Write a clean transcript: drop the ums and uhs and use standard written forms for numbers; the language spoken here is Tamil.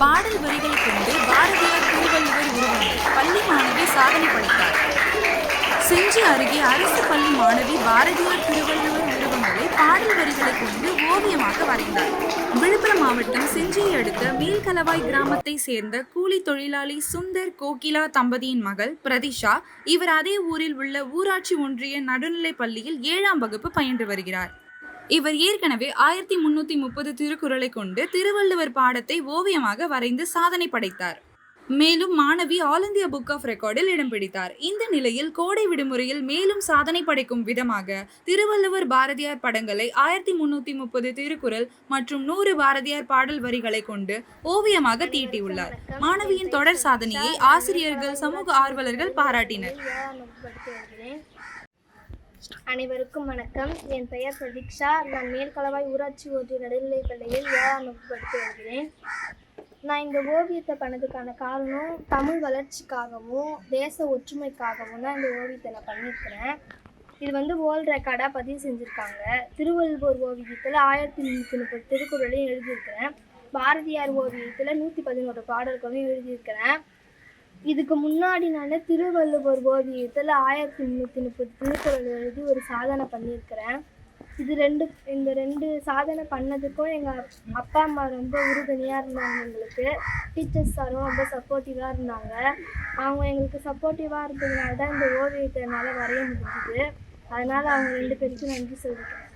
பாடல் வரிகளை கொண்டு பாரதியார் திருவள்ளுவர் உருவங்கள் பள்ளி மாணவி சாதனை படைத்தார். செஞ்சி அருகே அரசு பள்ளி மாணவி பாரதியார் திருவள்ளுவர் உருவங்களை பாடல் வரிகளை கொண்டு ஓவியமாக வரைந்தார். விழுப்புரம் மாவட்டம் செஞ்சியை அடுத்த மேல்கலவாய் கிராமத்தை சேர்ந்த கூலி தொழிலாளி சுந்தர் கோகிலா தம்பதியின் மகள் பிரதிஷா. இவர் அதே ஊரில் உள்ள ஊராட்சி ஒன்றிய நடுநிலைப் பள்ளியில் 7ஆம் வகுப்பு பயின்று வருகிறார். இவர் ஏற்கனவே 1330 திருக்குறளை கொண்டு திருவள்ளுவர் பாடத்தை ஓவியமாக வரைந்து சாதனை படைத்தார். மேலும் மாணவி ஆல் இந்தியா புக் ஆஃப் ரெக்கார்டில் இடம் பிடித்தார். இந்த நிலையில் கோடை விடுமுறையில் மேலும் சாதனை படைக்கும் விதமாக திருவள்ளுவர் பாரதியார் படங்களை 1330 திருக்குறள் மற்றும் 100 பாரதியார் பாடல் வரிகளை கொண்டு ஓவியமாக தீட்டியுள்ளார். மாணவியின் தொடர் சாதனையை ஆசிரியர்கள், சமூக ஆர்வலர்கள் பாராட்டினர். அனைவருக்கும் வணக்கம். என் பெயர் பிரதீக்ஷா. நான் மேல்கலவாய் ஊராட்சி ஒன்றிய நடுநிலைப் பள்ளியில் 7ஆம் வகுப்பு படித்து வருகிறேன். நான் இந்த ஓவியத்தை பண்ணதுக்கான காரணம் தமிழ் வளர்ச்சிக்காகவும் தேச ஒற்றுமைக்காகவும் தான் இந்த ஓவியத்தை நான் பண்ணியிருக்கிறேன். இது வேர்ல்டு ரெக்கார்டாக பதிவு செஞ்சுருக்காங்க. திருவள்ளுவர் ஓவியத்தில் 1330 திருக்குறளையும் எழுதியிருக்கிறேன். பாரதியார் ஓவியத்தில் 111 பாடல்களும் எழுதியிருக்கிறேன். இதுக்கு முன்னாடி நான் திருவள்ளுவர் ஓவியத்தில் 1330 திருக்குறள் எழுதி ஒரு சாதனை பண்ணியிருக்கிறேன். இந்த ரெண்டு சாதனை பண்ணதுக்கும் எங்கள் அப்பா அம்மா ரொம்ப உறுதுணையாக இருந்தாங்க. எங்களுக்கு டீச்சர்ஸ் சாரும் ரொம்ப சப்போர்ட்டிவாக இருந்தாங்க. அவங்க எங்களுக்கு சப்போர்ட்டிவாக இருந்ததுனால தான் இந்த ஓவியத்தை என்னால் வரைய முடிஞ்சுது. அதனால் அவங்க 2 பேருக்கும் நன்றி சொல்லிக்கிறேன்.